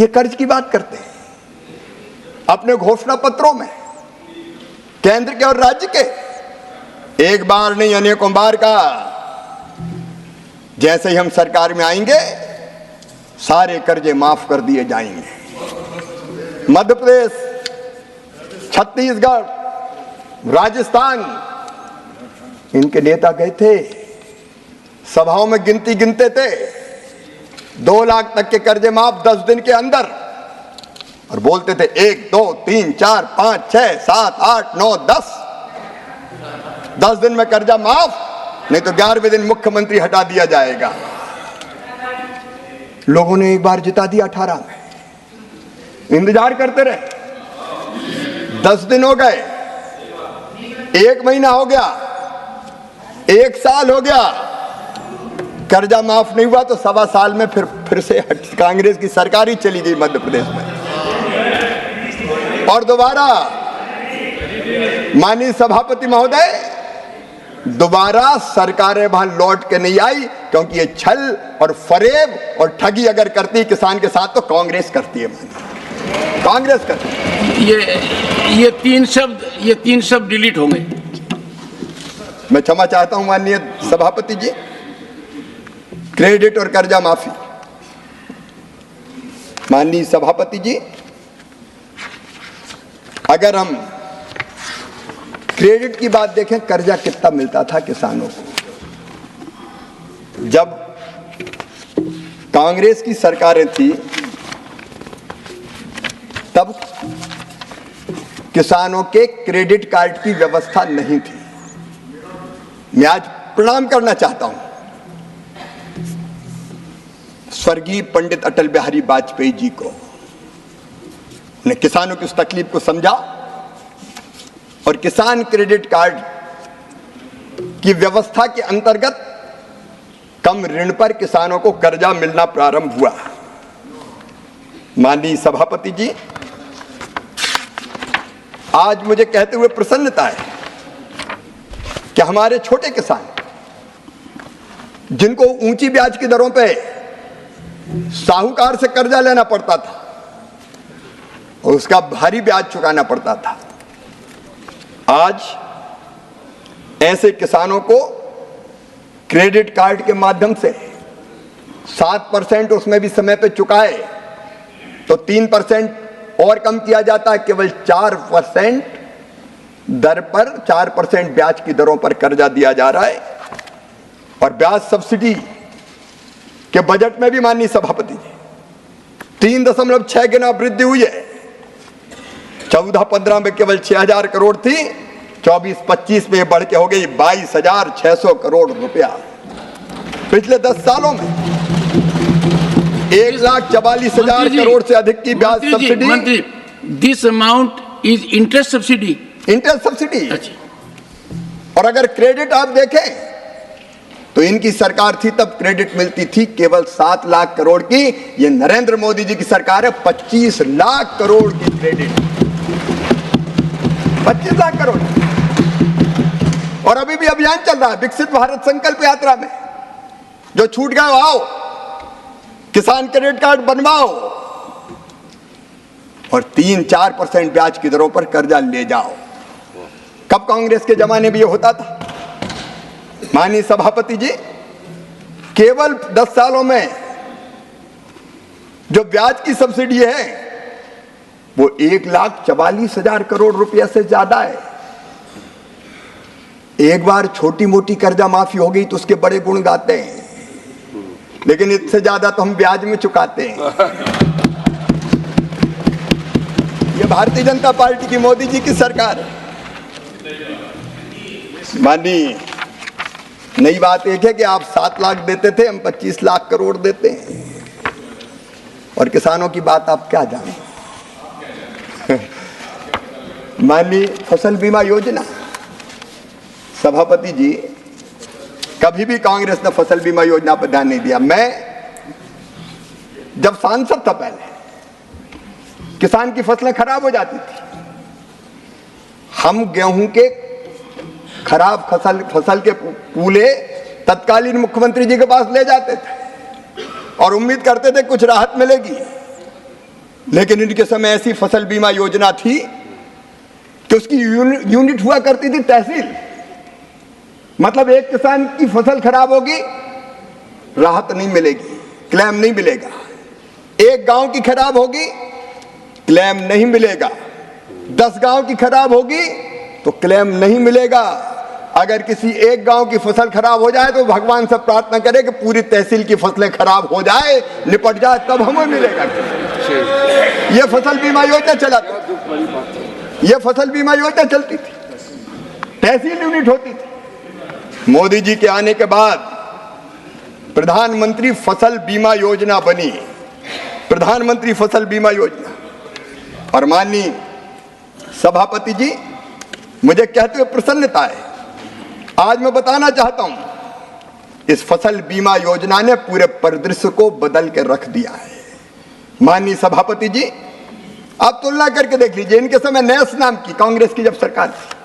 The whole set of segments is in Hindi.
ये कर्ज की बात करते हैं अपने घोषणा पत्रों में, केंद्र के और राज्य के। एक बार नहीं अनेकों बार का, जैसे ही हम सरकार में आएंगे सारे कर्जे माफ कर दिए जाएंगे। मध्य प्रदेश, छत्तीसगढ़, राजस्थान, इनके नेता गए थे, सभाओं में गिनती गिनते थे, 2 लाख तक के कर्जे माफ 10 दिन के अंदर, और बोलते थे 1 2 3 4 5 6 7 8 9 10 दिन में कर्जा माफ, नहीं तो 11वें दिन मुख्यमंत्री हटा दिया जाएगा। लोगों ने एक बार जिता दिया 18 में, इंतजार करते रहे, 10 दिन हो गए, 1 महीना हो गया, 1 साल हो गया, कर्जा माफ नहीं हुआ। तो 1.25 साल में फिर से कांग्रेस की सरकार ही चली गई मध्य प्रदेश में, और दोबारा माननीय सभापति महोदय, दोबारा सरकारें वहां लौट के नहीं आई, क्योंकि ये छल और फरेब और ठगी अगर करती है किसान के साथ तो कांग्रेस करती है, कांग्रेस करती है। ये तीन शब्द डिलीट होंगे। मैं क्षमा चाहता हूं माननीय सभापति जी। क्रेडिट और कर्जा माफी, माननीय सभापति जी, अगर हम क्रेडिट की बात देखें, कर्जा कितना मिलता था किसानों को जब कांग्रेस की सरकारें थी, तब किसानों के क्रेडिट कार्ड की व्यवस्था नहीं थी। मैं आज प्रणाम करना चाहता हूं स्वर्गीय पंडित अटल बिहारी वाजपेयी जी को। उन्हें किसानों की उस तकलीफ को समझा और किसान क्रेडिट कार्ड की व्यवस्था के अंतर्गत कम ऋण पर किसानों को कर्जा मिलना प्रारंभ हुआ। माननीय सभापति जी, आज मुझे कहते हुए प्रसन्नता है कि हमारे छोटे किसान, जिनको ऊंची ब्याज की दरों पे साहूकार से कर्जा लेना पड़ता था और उसका भारी ब्याज चुकाना पड़ता था, आज ऐसे किसानों को क्रेडिट कार्ड के माध्यम से 7% उसमें भी समय पे चुकाए तो 3% और कम किया जाता है, केवल 4% दर पर 4% ब्याज की दरों पर कर्जा दिया जा रहा है। और ब्याज सब्सिडी के बजट में भी माननीय सभापति जी 3.6 गुना वृद्धि हुई है। 14-15 में केवल 6,000 करोड़ थी, 24-25 में बढ़ के हो गई 22,600 करोड़ रुपया। पिछले 10 सालों में 1,44,000 करोड़ से अधिक की ब्याज सब्सिडी। मंत्री, this amount is interest subsidy. Interest subsidy. और अगर क्रेडिट आप देखें तो इनकी सरकार थी तब क्रेडिट मिलती थी केवल 7 लाख करोड़ की। ये नरेंद्र मोदी जी की सरकार है, 25 लाख करोड़ की क्रेडिट, 25 लाख करोड़। और अभी भी अभियान चल रहा है विकसित भारत संकल्प यात्रा में, जो छूट गए आओ, किसान क्रेडिट कार्ड बनवाओ और 3-4% ब्याज की दरों पर कर्जा ले जाओ। कब कांग्रेस के जमाने में ये होता था? माननीय सभापति जी, केवल 10 सालों में जो ब्याज की सब्सिडी है वो 1,44,000 करोड़ रुपया से ज्यादा है। एक बार छोटी मोटी कर्जा माफी हो गई तो उसके बड़े गुण गाते हैं, लेकिन इससे ज्यादा तो हम ब्याज में चुकाते हैं। ये भारतीय जनता पार्टी की, मोदी जी की सरकार है। माननीय, नई बात एक है कि आप 7 लाख देते थे, हम 25 लाख करोड़ देते हैं, और किसानों की बात आप क्या जाने। माननीय फसल बीमा योजना, सभापति जी, कभी भी कांग्रेस ने फसल बीमा योजना पर ध्यान नहीं दिया। मैं जब सांसद था पहले, किसान की फसलें खराब हो जाती थी, हम गेहूं के खराब फसल के पूले तत्कालीन मुख्यमंत्री जी के पास ले जाते थे और उम्मीद करते थे कुछ राहत मिलेगी। लेकिन इनके समय ऐसी फसल बीमा योजना थी कि उसकी यूनिट हुआ करती थी तहसील। मतलब एक किसान की फसल खराब होगी, राहत नहीं मिलेगी, क्लेम नहीं मिलेगा। एक गांव की खराब होगी, क्लेम नहीं मिलेगा। 10 गांव की खराब होगी तो क्लेम नहीं मिलेगा। अगर किसी एक गांव की फसल खराब हो जाए तो भगवान से प्रार्थना करे कि पूरी तहसील की फसलें खराब हो जाए, निपट जाए, तब हमें मिलेगा। यह फसल बीमा योजना चलाती, यह फसल बीमा योजना चलती थी, तहसील यूनिट होती थी। मोदी जी के आने के बाद प्रधानमंत्री फसल बीमा योजना बनी, प्रधानमंत्री फसल बीमा योजना। और माननीय सभापति जी, मुझे कहते हुए प्रसन्नता है, आज मैं बताना चाहता हूं, इस फसल बीमा योजना ने पूरे परिदृश्य को बदल के रख दिया है। माननीय सभापति जी, आप तुलना करके देख लीजिए, इनके समय नैस नाम की कांग्रेस की जब सरकार थी,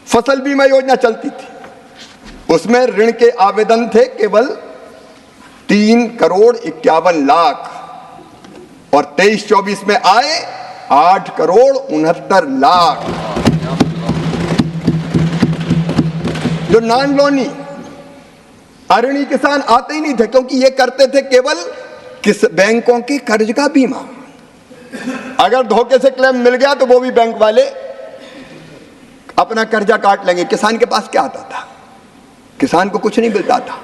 फसल बीमा योजना चलती थी, उसमें ऋण के आवेदन थे केवल 3,51,00,000 और 23-24 में आए 8,69,00,000। जो नॉन लोनी अऋणी किसान आते ही नहीं थे, क्योंकि ये करते थे केवल किस बैंकों के कर्ज का बीमा। अगर धोखे से क्लेम मिल गया तो वो भी बैंक वाले अपना कर्जा काट लेंगे। किसान के पास क्या आता था? किसान को कुछ नहीं मिलता था,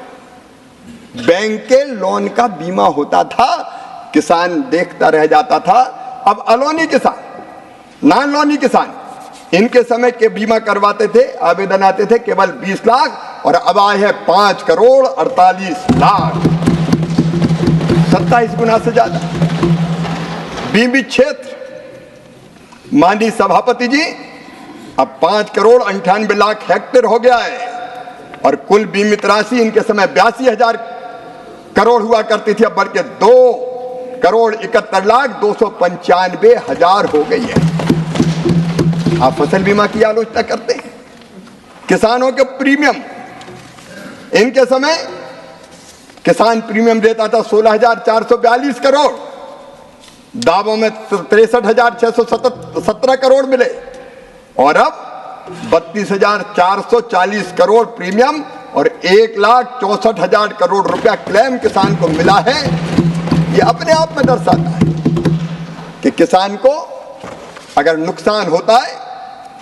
बैंक के लोन का बीमा होता था, किसान देखता रह जाता था। अब अलोनी किसान, नॉन लोनी किसान, इनके समय के बीमा करवाते थे, आवेदन आते थे केवल 20 लाख और अब आए हैं 5,48,00,000, 27 गुना से ज्यादा। बीमित क्षेत्र, माननीय सभापति जी, अब 5,98,00,000 हेक्टेयर हो गया है और कुल बीमित राशि इनके समय 82,000 करोड़ हुआ करती थी, अब बढ़ के 2,71,295,000 हो गई है। आप फसल बीमा की आलोचना करते हैं। किसानों के प्रीमियम, इनके समय किसान प्रीमियम देता था 16,442 करोड़, दावों में 63,617 करोड़ मिले और अब 32,440 करोड़ प्रीमियम और 1,64,000 करोड़ रुपया क्लेम किसान को मिला है। यह अपने आप में दर्शाता है कि किसान को अगर नुकसान होता है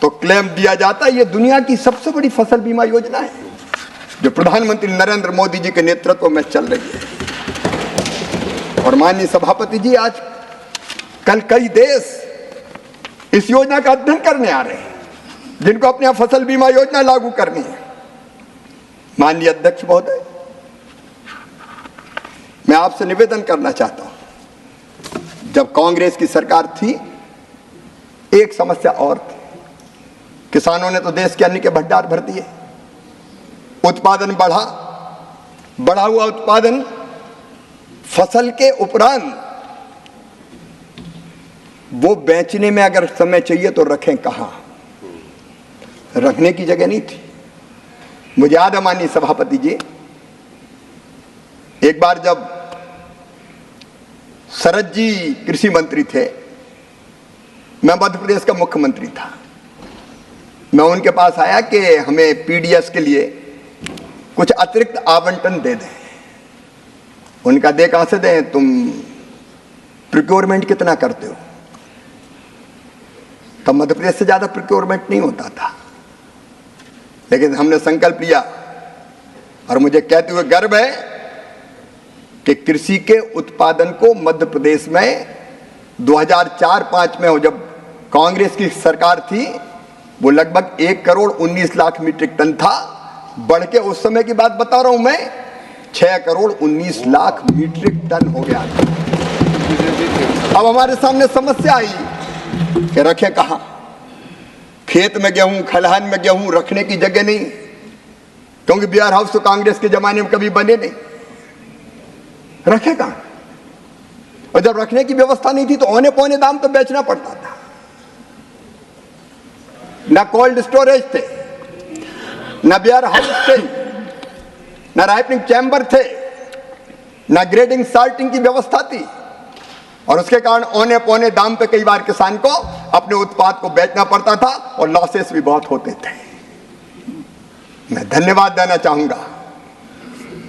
तो क्लेम दिया जाता है। यह दुनिया की सबसे बड़ी फसल बीमा योजना है जो प्रधानमंत्री नरेंद्र मोदी जी के नेतृत्व में चल रही है। और माननीय सभापति जी, आज कल कई देश इस योजना का अध्ययन करने आ रहे हैं, जिनको अपने यहां फसल बीमा योजना लागू करनी है। माननीय अध्यक्ष महोदय, मैं आपसे निवेदन करना चाहता हूं, जब कांग्रेस की सरकार थी एक समस्या और थी, किसानों ने तो देश के अन्न के भंडार भर दिए, उत्पादन बढ़ा हुआ उत्पादन, फसल के उपरांत वो बेचने में अगर समय चाहिए तो रखें कहां? रखने की जगह नहीं थी। मुझे याद है माननीय सभापति जी, एक बार जब शरद जी कृषि मंत्री थे, मैं मध्य प्रदेश का मुख्यमंत्री था, मैं उनके पास आया कि हमें पीडीएस के लिए कुछ अतिरिक्त आवंटन दे दें। उनका दे कहां से दें, तुम प्रोक्योरमेंट कितना करते हो? तब मध्य प्रदेश से ज्यादा प्रोक्योरमेंट नहीं होता था, लेकिन हमने संकल्प लिया और मुझे कहते हुए गर्व है कि कृषि के उत्पादन को मध्य प्रदेश में 2004-05 में, जब कांग्रेस की सरकार थी, वो लगभग 1,19,00,000 मीट्रिक टन था, बढ़ के उस समय की बात बता रहा हूं मैं, 6,19,00,000 मीट्रिक टन हो गया। अब हमारे सामने समस्या आई कि रखें कहां? खेत में गेहूं, खलिहान में गेहूं रखने की जगह नहीं, क्योंकि वेयर हाउस तो कांग्रेस के जमाने में कभी बने नहीं। रखे कहां? और जब रखने की व्यवस्था नहीं थी तो औने पौने दाम तो बेचना पड़ता था। ना कोल्ड स्टोरेज थे, ना वेयर हाउस थे, ना राइपनिंग चैम्बर थे, ना ग्रेडिंग साल्टिंग की व्यवस्था थी। और उसके कारण औने पौने दाम पे कई बार किसान को अपने उत्पाद को बेचना पड़ता था और लॉसेस भी बहुत होते थे। मैं धन्यवाद देना चाहूंगा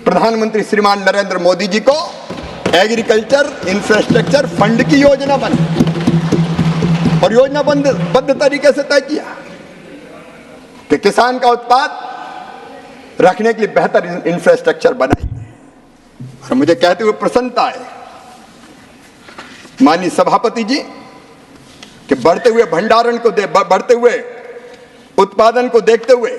प्रधानमंत्री श्रीमान नरेंद्र मोदी जी को एग्रीकल्चर इंफ्रास्ट्रक्चर फंड की योजना बनी और योजनाबद्ध तरीके से तय किया कि किसान का उत्पाद रखने के लिए बेहतर इंफ्रास्ट्रक्चर बनाएंगे। और मुझे कहते हुए प्रसन्नता है माननीय सभापति जी कि बढ़ते हुए भंडारण को बढ़ते हुए उत्पादन को देखते हुए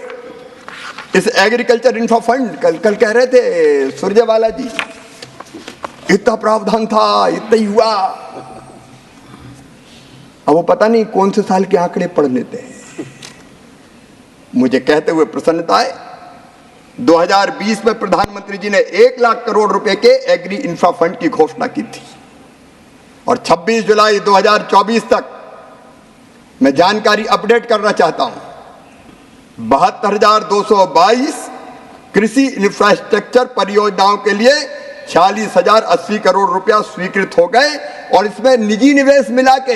इस एग्रीकल्चर इंफ्रा फंड कल कह रहे थे सुरजेवाला जी, इतना प्रावधान था, इतना ही हुआ। अब वो पता नहीं कौन से साल के आंकड़े पढ़ लेते हैं। मुझे कहते हुए प्रसन्नता है 2020 में प्रधानमंत्री जी ने 1 लाख करोड़ रुपए के एग्री इंफ्रा फंड की घोषणा की थी और 26 जुलाई 2024 तक मैं जानकारी अपडेट करना चाहता हूं 72,222 कृषि इंफ्रास्ट्रक्चर परियोजनाओं के लिए 46,080 करोड़ रुपया स्वीकृत हो गए और इसमें निजी निवेश मिला के,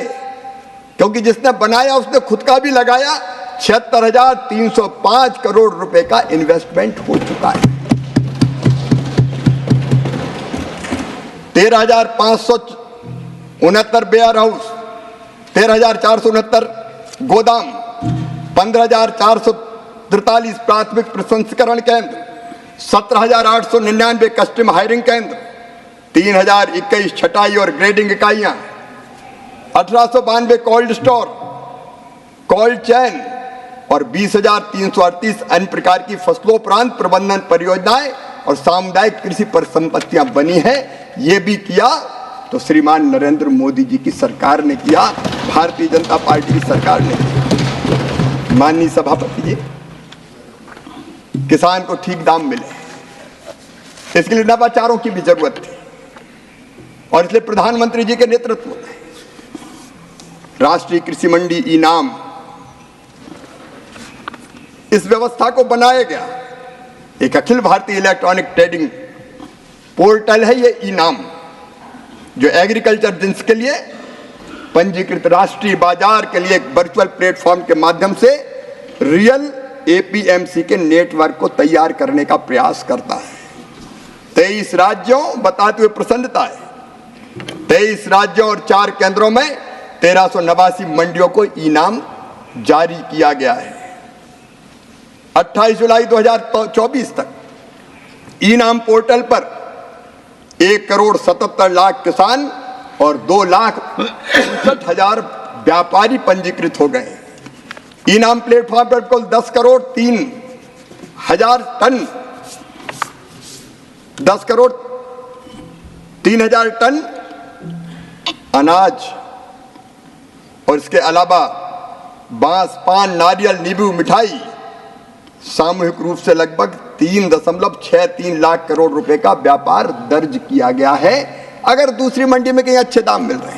क्योंकि जिसने बनाया उसने खुद का भी लगाया, 76,305 करोड़ रुपए का इन्वेस्टमेंट हो चुका है। 13,569 वेयर हाउस, 13,469 गोदाम, 15,443 प्राथमिक प्रसंस्करण केंद्र, 17,899 कस्टम हायरिंग केंद्र, 3,021 छटाई और ग्रेडिंग इकाइयां, 1,892 कोल्ड स्टोर, कोल्ड चैन और 20,338 अन्य प्रकार की फसलोपरांत प्रबंधन परियोजनाएं और सामुदायिक कृषि परिसंपत्तियां बनी हैं। ये भी किया तो श्रीमान नरेंद्र मोदी जी की सरकार ने किया, भारतीय जनता पार्टी की सरकार ने किया। माननीय सभापति जी, किसान को ठीक दाम मिले, इसके लिए नवाचारों की भी जरूरत थी और इसलिए प्रधानमंत्री जी के नेतृत्व में राष्ट्रीय कृषि मंडी इनाम इस व्यवस्था को बनाया गया। एक Akhil Bharatiya electronic trading portal है ये इनाम, जो एग्रीकल्चर जिन्स के लिए पंजीकृत राष्ट्रीय बाजार के लिए एक वर्चुअल प्लेटफॉर्म के माध्यम से रियल एपीएमसी के नेटवर्क को तैयार करने का प्रयास करता है। 23 राज्यों, बताते हुए प्रसन्नता है, 23 राज्यों और 4 केंद्रों में 1389 मंडियों को इनाम जारी किया गया है। 28 जुलाई 2024 तक इनाम पोर्टल पर 1,77,00,000 किसान और 2,65,000 व्यापारी पंजीकृत हो गए। इनाम प्लेटफॉर्म पर कुल 10,03,000 टन 10,03,000 टन अनाज और इसके अलावा बांस, पान, नारियल, नींबू, मिठाई सामूहिक रूप से लगभग 3.63 लाख करोड़ रुपए का व्यापार दर्ज किया गया है। अगर दूसरी मंडी में कहीं अच्छे दाम मिल रहे हैं